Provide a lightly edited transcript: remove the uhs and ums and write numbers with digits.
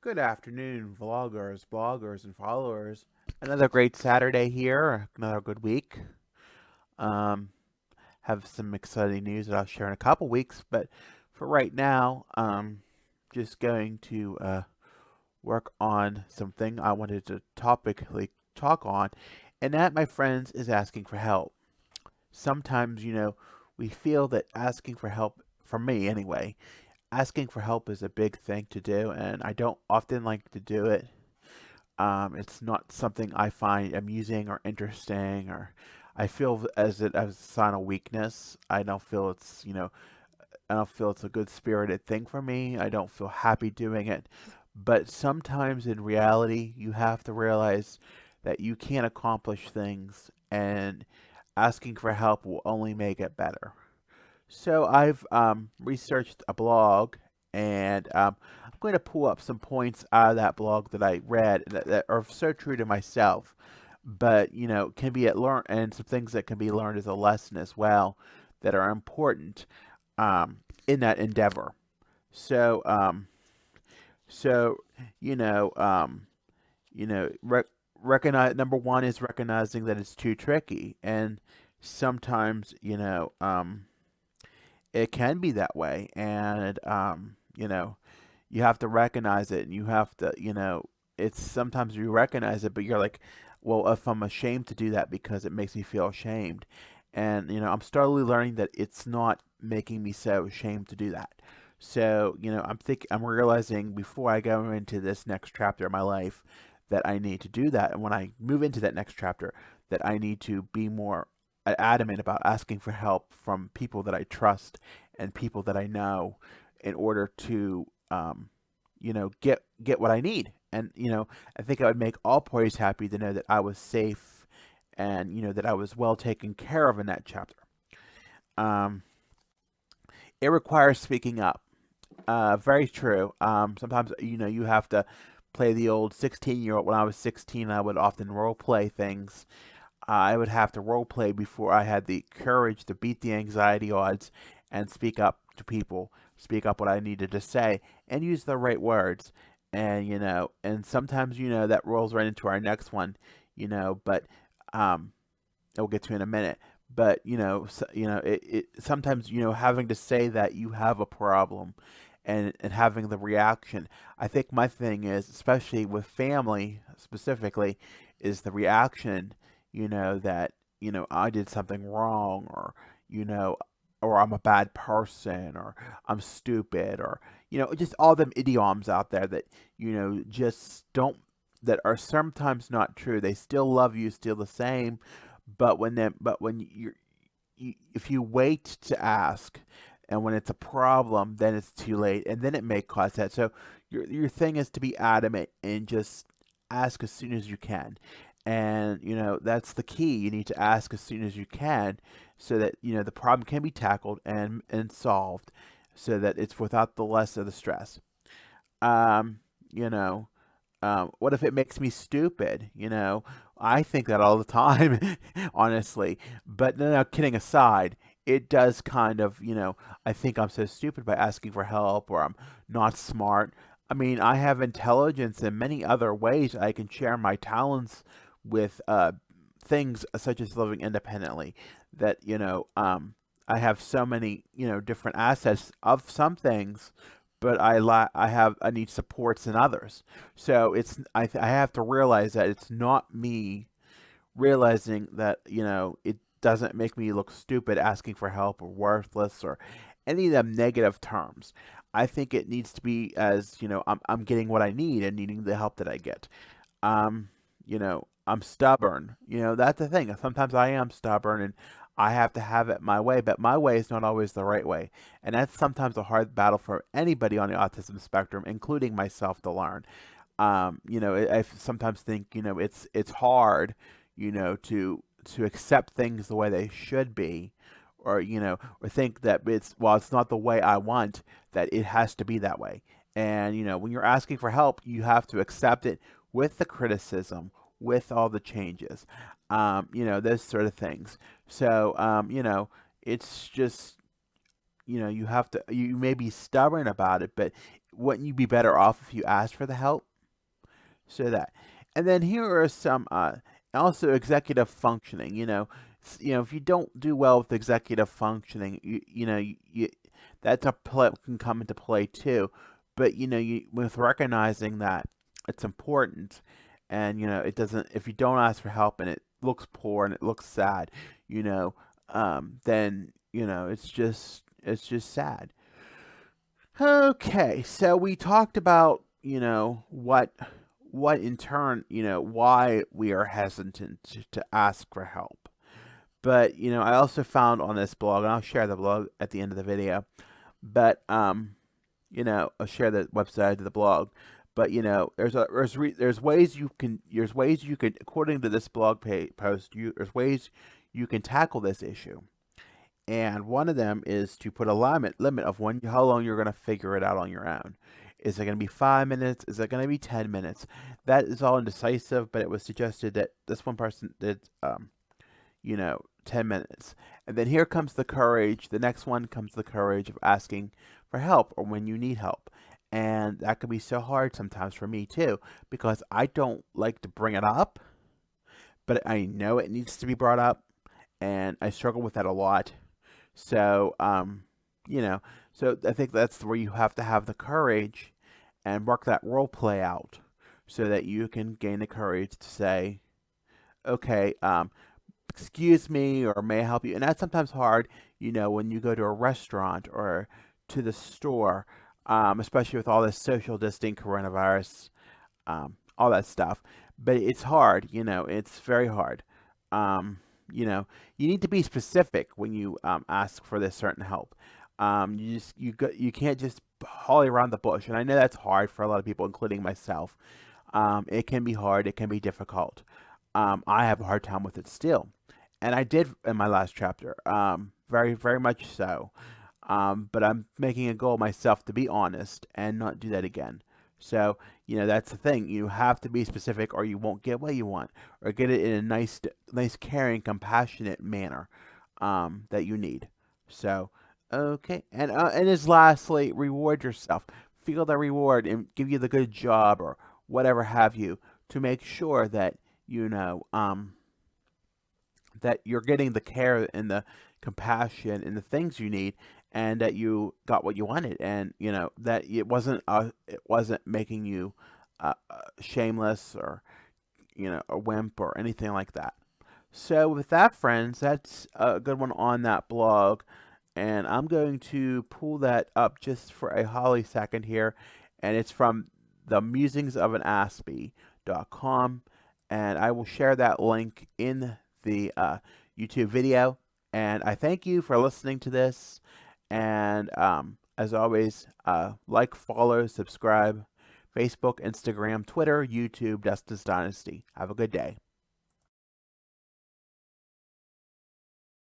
Good afternoon, vloggers, bloggers, and followers. Another great Saturday here, another good week. Um, have some exciting news that I'll share in a couple weeks, but for right now, just going to work on something I wanted to topically talk on, and that, my friends, is asking for help. Sometimes, we feel that asking for help, for me anyway, asking for help is a big thing to do, and I don't often like to do it. It's not something I find amusing or interesting, or I feel as a sign of weakness. I don't feel it's a good spirited thing for me. I don't feel happy doing it. But sometimes in reality, you have to realize that you can't accomplish things, and asking for help will only make it better. So I've researched a blog, and I'm going to pull up some points out of that blog that I read that are so true to myself, but can be learned, and some things that can be learned as a lesson as well that are important in that endeavor. So so you know um, you know rec- recognize number one is recognizing that it's too tricky, and sometimes it can be that way, and you have to recognize it, and you have to it's sometimes you recognize it, but you're like, well, if I'm ashamed to do that because it makes me feel ashamed, and I'm slowly learning that it's not making me so ashamed to do that. So I'm realizing before I go into this next chapter of my life that I need to do that, and when I move into that next chapter, that I need to be more adamant about asking for help from people that I trust and people that I know in order to get what I need. And I think I would make all parties happy to know that I was safe, and that I was well taken care of in that chapter. Um, it requires speaking up. Very true. Sometimes you have to play the old 16-year-old. When I was 16, I would often role play things. I would have to role play before I had the courage to beat the anxiety odds and speak up to people, speak up what I needed to say, and use the right words. And and sometimes that rolls right into our next one, but um, we'll get to in a minute. But it sometimes having to say that you have a problem, and having the reaction. I think my thing is, especially with family specifically, is the reaction. That I did something wrong, or you know or I'm a bad person, or I'm stupid, or just all them idioms out there that just don't, that are sometimes not true. They still love you, still the same, but when if you wait to ask, and when it's a problem, then it's too late, and then it may cause that. So your thing is to be adamant and just ask as soon as you can, and that's the key. You need to ask as soon as you can, so that the problem can be tackled and solved, so that it's without the less of the stress. Um, you know, what if it makes me stupid? I think that all the time, honestly. But no, kidding aside, it does kind of, I think I'm so stupid by asking for help, or I'm not smart. I mean, I have intelligence in many other ways. I can share my talents with things such as living independently. That I have so many different assets of some things, but I need supports in others. So I have to realize that it's not me realizing that it doesn't make me look stupid asking for help, or worthless, or any of them negative terms. I think it needs to be as I'm getting what I need and needing the help that I get. I'm stubborn. That's the thing. Sometimes I am stubborn, and I have to have it my way, but my way is not always the right way. And that's sometimes a hard battle for anybody on the autism spectrum, including myself, to learn. I sometimes think, it's hard, to accept things the way they should be, or or think that it's not the way I want, that it has to be that way. And when you're asking for help, you have to accept it with the criticism, with all the changes, those sort of things. So it's just you may be stubborn about it, but wouldn't you be better off if you asked for the help? So that, and then here are some also executive functioning. If you don't do well with executive functioning, that's a play can come into play too. But with recognizing that it's important, and it doesn't. If you don't ask for help and it looks poor and it looks sad, then it's just sad. Okay, so we talked about, what in turn, why we are hesitant to ask for help. But, I also found on this blog, and I'll share the blog at the end of the video, but, I'll share the website of the blog. But, there's ways you can, according to this post, there's ways you can tackle this issue. And one of them is to put a limit of how long you're going to figure it out on your own. Is it going to be 5 minutes? Is it going to be 10 minutes? That is all indecisive, but it was suggested that this one person did, 10 minutes. And then here comes the courage. The next one comes the courage of asking for help or when you need help. And that can be so hard sometimes for me too, because I don't like to bring it up, but I know it needs to be brought up, and I struggle with that a lot. So, you know, so I think that's where you have to have the courage and work that role play out so that you can gain the courage to say, okay, excuse me, or may I help you? And that's sometimes hard, when you go to a restaurant or to the store, especially with all this social distancing, coronavirus, all that stuff. But it's hard, it's very hard. Um, you know, you need to be specific when you ask for this certain help. You can't just holly around the bush, and I know that's hard for a lot of people, including myself. It can be hard. It can be difficult. I have a hard time with it still, and I did in my last chapter. Very, very much so. But I'm making a goal myself to be honest and not do that again. So, that's the thing. You have to be specific, or you won't get what you want, or get it in a nice, caring, compassionate manner that you need. So, okay. And as lastly, reward yourself. Feel the reward and give you the good job or whatever have you to make sure that that you're getting the care and the compassion and the things you need, and that you got what you wanted, and that it wasn't making you shameless, or a wimp or anything like that. So with that, friends, that's a good one on that blog, and I'm going to pull that up just for a holly second here, and it's from the musings of an Aspie.com, and I will share that link in the YouTube video. And I thank you for listening to this. And as always, like, follow, subscribe, Facebook, Instagram, Twitter, YouTube, Dustin's Dynasty. Have a good day.